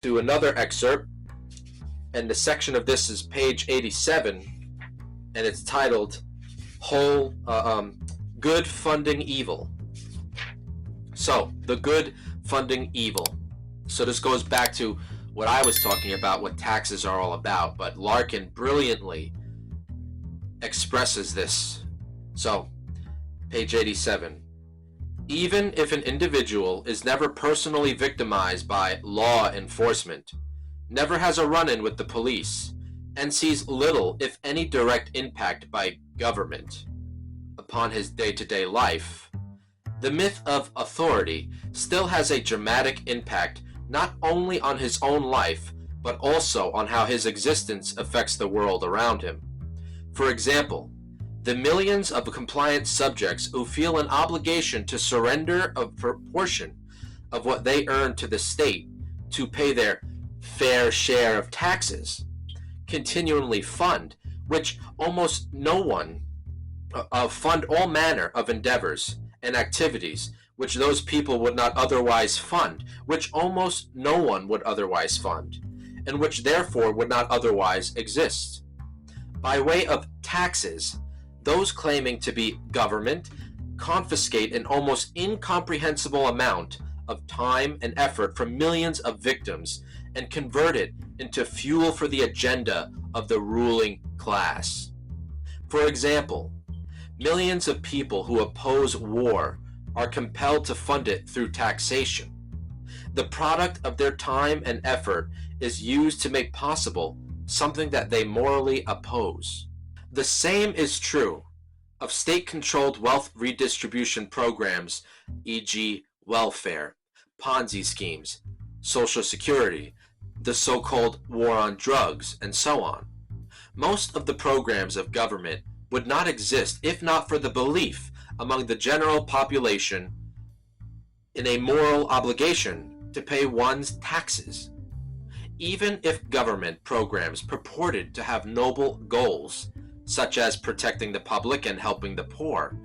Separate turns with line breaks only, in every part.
to another excerpt, and the section of this is page 87, and it's titled Good Funding Evil. So, the good funding evil. So this goes back to what I was talking about, what taxes are all about, but Larken brilliantly expresses this. So, page 87. Even if an individual is never personally victimized by law enforcement, never has a run-in with the police, and sees little, if any, direct impact by government upon his day-to-day life, the myth of authority still has a dramatic impact not only on his own life, but also on how his existence affects the world around him. For example, the millions of compliant subjects who feel an obligation to surrender a proportion of what they earn to the state to pay their fair share of taxes, continually fund, which almost no one fund all manner of endeavors and activities which those people would not otherwise fund, which almost no one would otherwise fund, and which therefore would not otherwise exist. By way of taxes, those claiming to be government confiscate an almost incomprehensible amount of time and effort from millions of victims and convert it into fuel for the agenda of the ruling class. For example, millions of people who oppose war are compelled to fund it through taxation. The product of their time and effort is used to make possible something that they morally oppose. The same is true of state-controlled wealth redistribution programs, e.g. welfare, Ponzi schemes, Social Security, the so-called war on drugs, and so on. Most of the programs of government would not exist if not for the belief among the general population in a moral obligation to pay one's taxes. Even if government programs purported to have noble goals, such as protecting the public and helping the poor,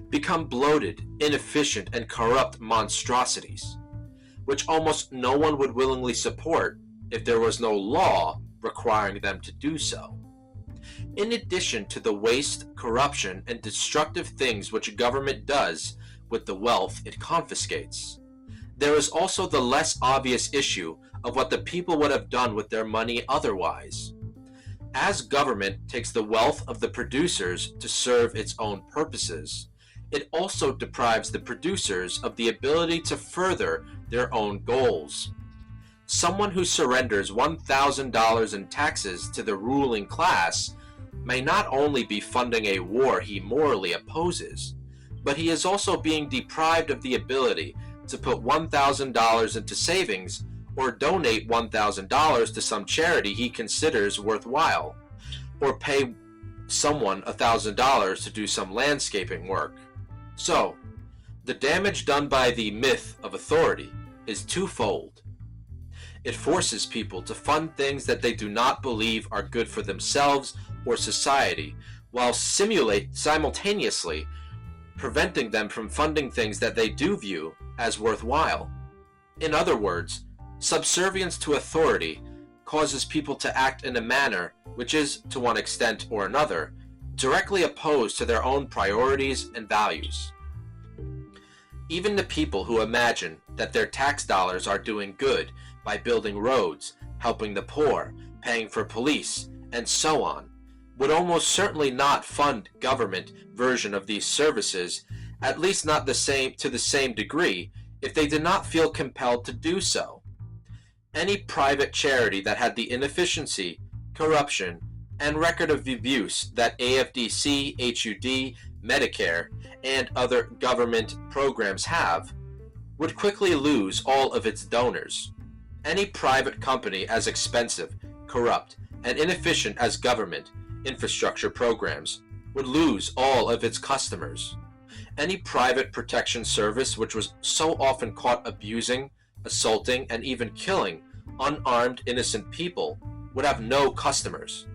become bloated, inefficient, and corrupt monstrosities, which almost no one would willingly support if there was no law requiring them to do so. In addition to the waste, corruption, and destructive things which government does with the wealth it confiscates, there is also the less obvious issue of what the people would have done with their money otherwise. As government takes the wealth of the producers to serve its own purposes, it also deprives the producers of the ability to further their own goals. Someone who surrenders $1,000 in taxes to the ruling class may not only be funding a war he morally opposes, but he is also being deprived of the ability to put $1,000 into savings or donate $1,000 to some charity he considers worthwhile, or pay someone $1,000 to do some landscaping work. So, the damage done by the myth of authority is twofold. It forces people to fund things that they do not believe are good for themselves or society, while simultaneously preventing them from funding things that they do view as worthwhile. In other words, subservience to authority causes people to act in a manner which is, to one extent or another, directly opposed to their own priorities and values. Even the people who imagine that their tax dollars are doing good by building roads, helping the poor, paying for police, and so on, would almost certainly not fund government version of these services, at least not to the same degree, if they did not feel compelled to do so. Any private charity that had the inefficiency, corruption, and record of abuse that AFDC, HUD, Medicare, and other government programs have, would quickly lose all of its donors. Any private company as expensive, corrupt, and inefficient as government infrastructure programs would lose all of its customers. Any private protection service which was so often caught abusing, assaulting, and even killing unarmed innocent people would have no customers.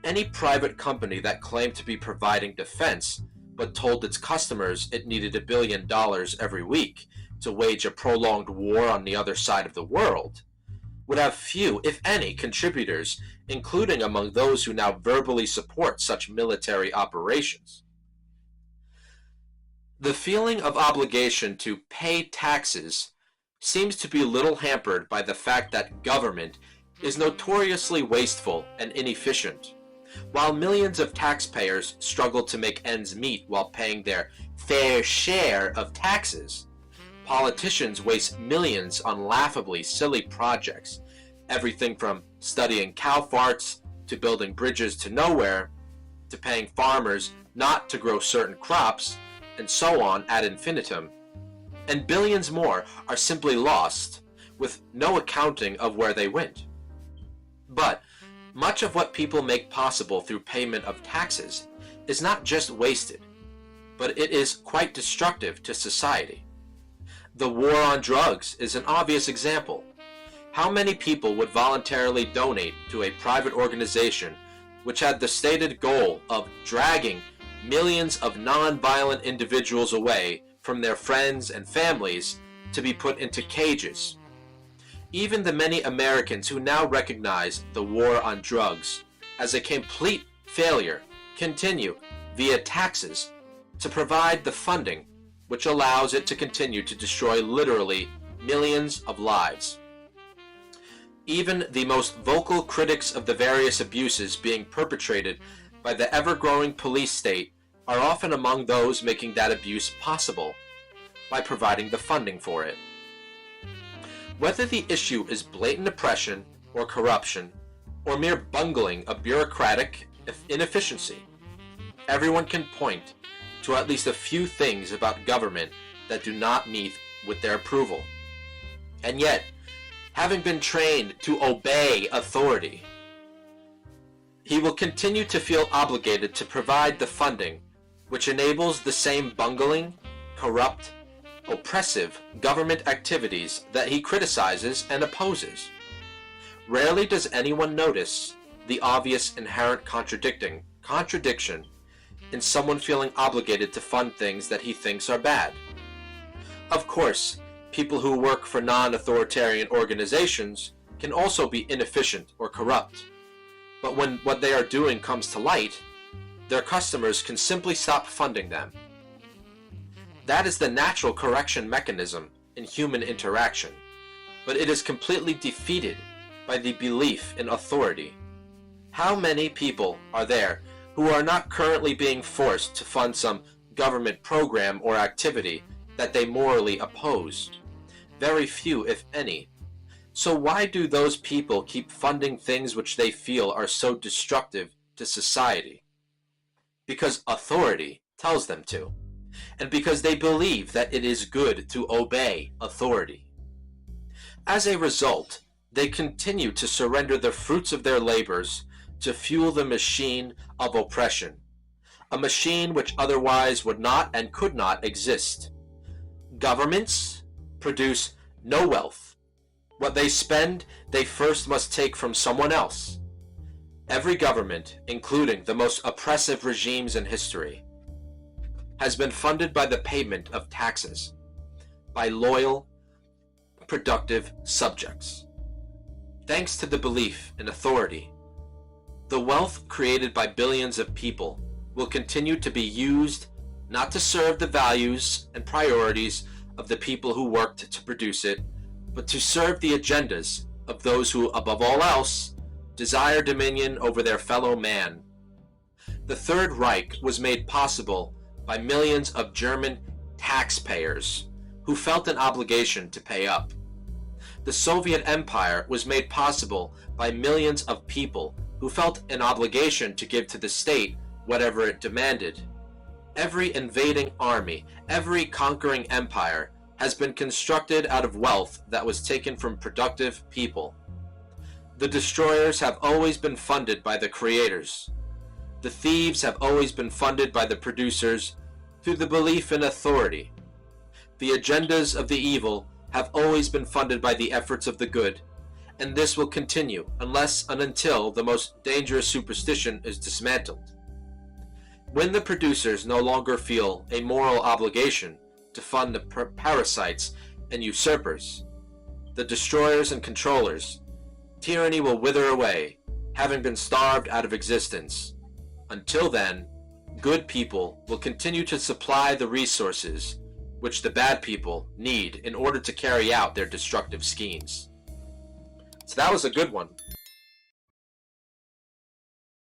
Any private company that claimed to be providing defense but told its customers it needed $1 billion every week to wage a prolonged war on the other side of the world would have few, if any, contributors, including among those who now verbally support such military operations. The feeling of obligation to pay taxes seems to be little hampered by the fact that government is notoriously wasteful and inefficient. While millions of taxpayers struggle to make ends meet while paying their fair share of taxes, politicians waste millions on laughably silly projects, everything from studying cow farts to building bridges to nowhere, to paying farmers not to grow certain crops, and so on ad infinitum. And billions more are simply lost, with no accounting of where they went. But much of what people make possible through payment of taxes is not just wasted, but it is quite destructive to society. The war on drugs is an obvious example. How many people would voluntarily donate to a private organization which had the stated goal of dragging millions of non-violent individuals away from their friends and families to be put into cages? Even the many Americans who now recognize the war on drugs as a complete failure continue, via taxes, to provide the funding which allows it to continue to destroy literally millions of lives. Even the most vocal critics of the various abuses being perpetrated by the ever-growing police state are often among those making that abuse possible by providing the funding for it. Whether the issue is blatant oppression or corruption or mere bungling of bureaucratic inefficiency, everyone can point to at least a few things about government that do not meet with their approval. And yet, having been trained to obey authority, he will continue to feel obligated to provide the funding which enables the same bungling, corrupt, oppressive government activities that he criticizes and opposes. Rarely does anyone notice the obvious inherent contradiction in someone feeling obligated to fund things that he thinks are bad. Of course, people who work for non-authoritarian organizations can also be inefficient or corrupt, but when what they are doing comes to light, their customers can simply stop funding them. That is the natural correction mechanism in human interaction, but it is completely defeated by the belief in authority. How many people are there who are not currently being forced to fund some government program or activity that they morally oppose? Very few, if any. So why do those people keep funding things which they feel are so destructive to society? Because authority tells them to, and because they believe that it is good to obey authority. As a result, they continue to surrender the fruits of their labors to fuel the machine of oppression, a machine which otherwise would not and could not exist. Governments produce no wealth. What they spend, they first must take from someone else. Every government, including the most oppressive regimes in history, has been funded by the payment of taxes, by loyal, productive subjects. Thanks to the belief in authority, the wealth created by billions of people will continue to be used not to serve the values and priorities of the people who worked to produce it, but to serve the agendas of those who, above all else, desire dominion over their fellow man. The Third Reich was made possible by millions of German taxpayers who felt an obligation to pay up. The Soviet Empire was made possible by millions of people who felt an obligation to give to the state whatever it demanded. Every invading army, every conquering empire has been constructed out of wealth that was taken from productive people. The destroyers have always been funded by the creators. The thieves have always been funded by the producers through the belief in authority. The agendas of the evil have always been funded by the efforts of the good, and this will continue unless and until the most dangerous superstition is dismantled. When the producers no longer feel a moral obligation to fund the parasites and usurpers, the destroyers and controllers tyranny will wither away, having been starved out of existence. Until then, good people will continue to supply the resources which the bad people need in order to carry out their destructive schemes. So that was a good one.